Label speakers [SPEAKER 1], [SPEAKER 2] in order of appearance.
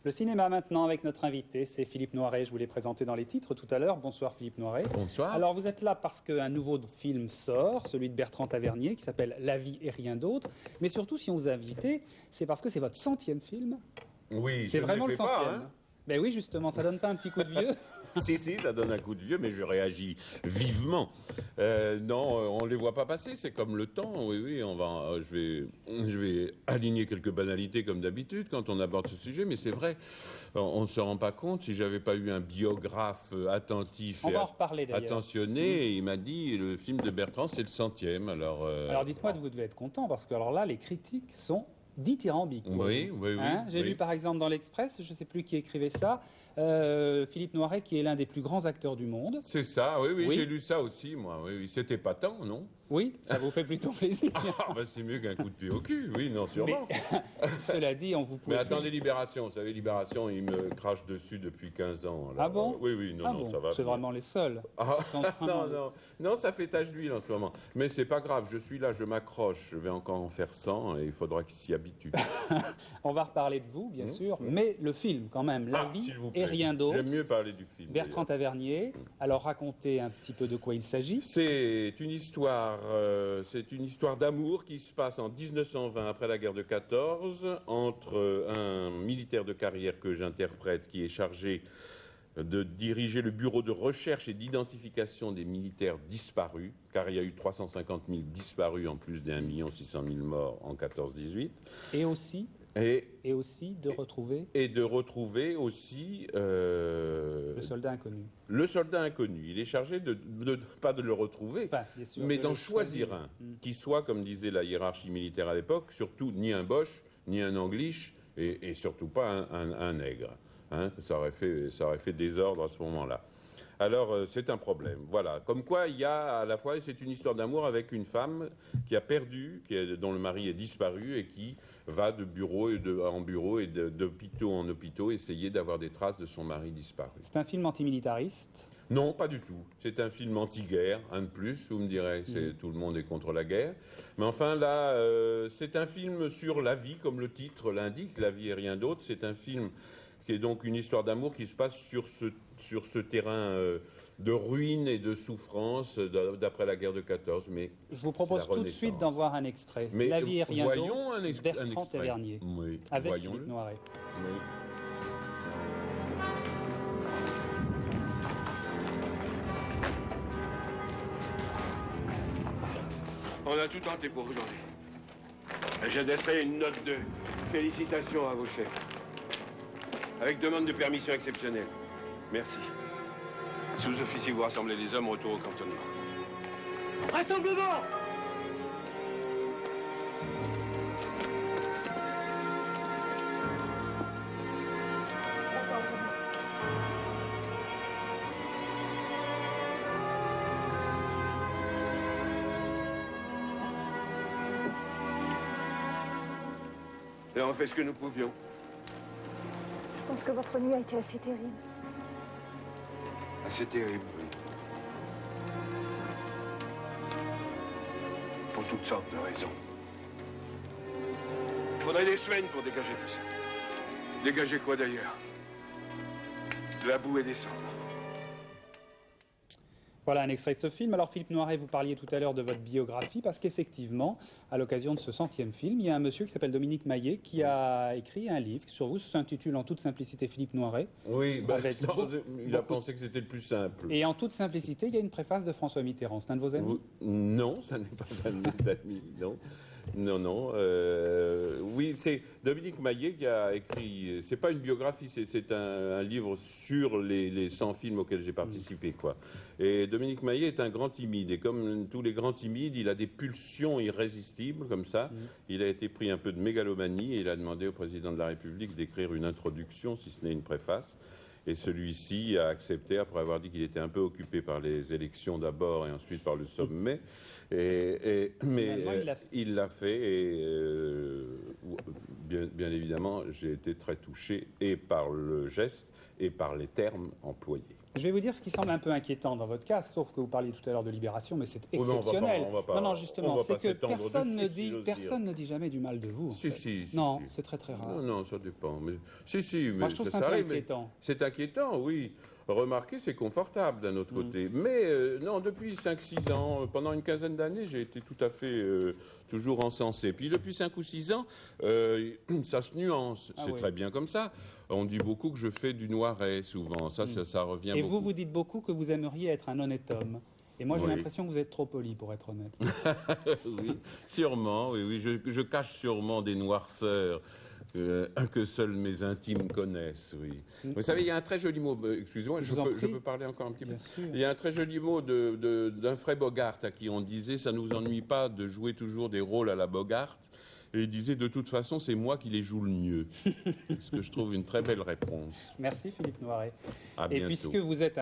[SPEAKER 1] Le cinéma maintenant avec notre invité, c'est Philippe Noiret. Je vous l'ai présenté dans les titres tout à l'heure. Bonsoir Philippe Noiret.
[SPEAKER 2] Bonsoir.
[SPEAKER 1] Alors vous êtes là parce qu'un nouveau film sort, celui de Bertrand Tavernier, qui s'appelle La vie et rien d'autre. Mais surtout, si on vous a invité, c'est parce que c'est votre 100e film.
[SPEAKER 2] Oui,
[SPEAKER 1] c'est vraiment le 100e.
[SPEAKER 2] Hein.
[SPEAKER 1] Ben oui, justement, ça donne pas un petit coup de vieux?
[SPEAKER 2] Si, ça donne un coup de vieux, mais je réagis vivement. Non, on les voit pas passer, c'est comme le temps. Oui, je vais aligner quelques banalités comme d'habitude quand on aborde ce sujet, mais c'est vrai, on ne se rend pas compte. Si j'avais pas eu un biographe attentif
[SPEAKER 1] on va en reparler,
[SPEAKER 2] attentionné, il m'a dit le film de Bertrand c'est le 100e.
[SPEAKER 1] Alors dites-moi, vous devez être content parce que alors là, les critiques sont dithyrambiques.
[SPEAKER 2] Oui.
[SPEAKER 1] J'ai lu par exemple dans l'Express, je ne sais plus qui écrivait ça, Philippe Noiret qui est l'un des plus grands acteurs du monde.
[SPEAKER 2] C'est ça, oui, j'ai lu ça aussi, moi. Oui, c'était épatant, non?
[SPEAKER 1] Oui, ça vous fait plutôt plaisir.
[SPEAKER 2] C'est mieux qu'un coup de pied au cul, oui, non, sûrement.
[SPEAKER 1] Mais, cela dit, on vous pouvait...
[SPEAKER 2] Mais attendez Libération, vous savez, Libération, il me crache dessus depuis 15 ans. Alors,
[SPEAKER 1] ah bon?
[SPEAKER 2] Oui, non, ça va.
[SPEAKER 1] C'est vraiment les seuls.
[SPEAKER 2] Non, ça fait tache d'huile en ce moment. Mais c'est pas grave, je suis là, je m'accroche, je vais encore en faire 100 et il faudra qu'il s'y habitue.
[SPEAKER 1] On va reparler de vous, bien sûr, mais le film, quand même, La vie et rien d'autre.
[SPEAKER 2] J'aime mieux parler du film.
[SPEAKER 1] Bertrand Tavernier, alors racontez un petit peu de quoi il s'agit.
[SPEAKER 2] C'est une histoire d'amour qui se passe en 1920, après la guerre de 14, entre un militaire de carrière que j'interprète, qui est chargé de diriger le bureau de recherche et d'identification des militaires disparus, car il y a eu 350 000 disparus en plus des 1 600 000 morts en 14-18.
[SPEAKER 1] Et aussi de retrouver...
[SPEAKER 2] Et de retrouver aussi...
[SPEAKER 1] le soldat inconnu.
[SPEAKER 2] Le soldat inconnu. Il est chargé pas de le retrouver, mais d'en choisir un, qui soit, comme disait la hiérarchie militaire à l'époque, surtout ni un Boche, ni un Anglish, et surtout pas un nègre. Hein, ça aurait fait désordre à ce moment-là. Alors, c'est un problème. Voilà. Comme quoi, il y a à la fois, c'est une histoire d'amour avec une femme qui a perdu, dont le mari est disparu et qui va de bureau en bureau et d'hôpitaux en hôpitaux essayer d'avoir des traces de son mari disparu.
[SPEAKER 1] C'est un film antimilitariste?
[SPEAKER 2] Non, pas du tout. C'est un film anti-guerre, un de plus, vous me direz, tout le monde est contre la guerre. Mais enfin là, c'est un film sur la vie, comme le titre l'indique, La vie et rien d'autre. C'est un film qui est donc une histoire d'amour qui se passe sur ce terrain de ruines et de souffrance d'après la guerre de 14. Mais
[SPEAKER 1] je vous propose tout de suite d'en voir un extrait.
[SPEAKER 2] Mais
[SPEAKER 1] La vie et rien d'autre,
[SPEAKER 2] Bertrand
[SPEAKER 1] Tavernier,
[SPEAKER 2] oui,
[SPEAKER 1] avec Philippe Noiret.
[SPEAKER 2] Oui.
[SPEAKER 3] On a tout tenté pour aujourd'hui. J'ai laissé une note de félicitations à vos chefs. Avec demande de permission exceptionnelle. Merci. Sous-officier, vous rassemblez les hommes, retour au cantonnement. Rassemblement! Et on fait ce que nous pouvions.
[SPEAKER 4] Je pense que votre nuit a été assez terrible.
[SPEAKER 3] Assez terrible, oui. Pour toutes sortes de raisons. Il faudrait des semaines pour dégager tout ça. Dégager quoi d'ailleurs? De la boue et des cendres.
[SPEAKER 1] Voilà un extrait de ce film. Alors Philippe Noiret, vous parliez tout à l'heure de votre biographie, parce qu'effectivement, à l'occasion de ce 100e film, il y a un monsieur qui s'appelle Dominique Maillet qui a écrit un livre sur vous, s'intitule en toute simplicité Philippe Noiret.
[SPEAKER 2] Oui, il a pensé que c'était le plus simple.
[SPEAKER 1] Et en toute simplicité, il y a une préface de François Mitterrand. C'est un de vos amis?
[SPEAKER 2] Non, ça n'est pas un de mes amis, non. Non. Oui, c'est Dominique Maillet qui a écrit. C'est pas une biographie, c'est un livre sur les 100 films auxquels j'ai participé, quoi. Et Dominique Maillet est un grand timide, et comme tous les grands timides, il a des pulsions irrésistibles, comme ça. Il a été pris un peu de mégalomanie, et il a demandé au président de la République d'écrire une introduction, si ce n'est une préface. Et celui-ci a accepté, après avoir dit qu'il était un peu occupé par les élections d'abord et ensuite par le sommet. Mais il l'a fait et bien évidemment, j'ai été très touché et par le geste et par les termes employés.
[SPEAKER 1] Je vais vous dire ce qui semble un peu inquiétant dans votre cas, sauf que vous parliez tout à l'heure de Libération, mais c'est
[SPEAKER 2] Oh non,
[SPEAKER 1] exceptionnel.
[SPEAKER 2] on va pas-
[SPEAKER 1] non, justement,
[SPEAKER 2] on va
[SPEAKER 1] c'est
[SPEAKER 2] pas
[SPEAKER 1] que
[SPEAKER 2] s'étendre
[SPEAKER 1] personne
[SPEAKER 2] dessus, si j'ose dire.
[SPEAKER 1] ne dit jamais du mal de vous. En
[SPEAKER 2] Si,
[SPEAKER 1] fait.
[SPEAKER 2] si,
[SPEAKER 1] non,
[SPEAKER 2] si.
[SPEAKER 1] c'est très très rare.
[SPEAKER 2] Non, non, ça dépend. Mais... Si,
[SPEAKER 1] Moi,
[SPEAKER 2] mais
[SPEAKER 1] je trouve
[SPEAKER 2] ça
[SPEAKER 1] ça un peu
[SPEAKER 2] arrive. mais
[SPEAKER 1] inquiétant.
[SPEAKER 2] C'est inquiétant, oui. Remarquez, c'est confortable d'un autre côté. Mais non, depuis 5-6 ans, pendant une quinzaine d'années, j'ai été tout à fait toujours encensé. Puis depuis 5 ou 6 ans, ça se nuance.
[SPEAKER 1] Ah
[SPEAKER 2] c'est
[SPEAKER 1] oui.
[SPEAKER 2] très bien comme ça. On dit beaucoup que je fais du noiret, souvent. Ça revient
[SPEAKER 1] Et
[SPEAKER 2] beaucoup.
[SPEAKER 1] vous dites beaucoup que vous aimeriez être un honnête homme. Et moi, j'ai
[SPEAKER 2] Oui.
[SPEAKER 1] l'impression que vous êtes trop poli, pour être honnête.
[SPEAKER 2] Oui, sûrement, oui. Je cache sûrement des noirceurs que seuls mes intimes connaissent, oui. Vous savez, il y a un très joli mot, excusez-moi,
[SPEAKER 1] Je vous en
[SPEAKER 2] je
[SPEAKER 1] prie.
[SPEAKER 2] peux parler encore un petit peu.
[SPEAKER 1] Bien sûr.
[SPEAKER 2] Il y a un très joli mot d'Humphrey Bogart à qui on disait, ça ne vous ennuie pas de jouer toujours des rôles à la Bogart. Et il disait, de toute façon, c'est moi qui les joue le mieux. Ce que je trouve une très belle réponse.
[SPEAKER 1] Merci Philippe Noiret.
[SPEAKER 2] À
[SPEAKER 1] Et
[SPEAKER 2] bientôt.
[SPEAKER 1] puisque vous êtes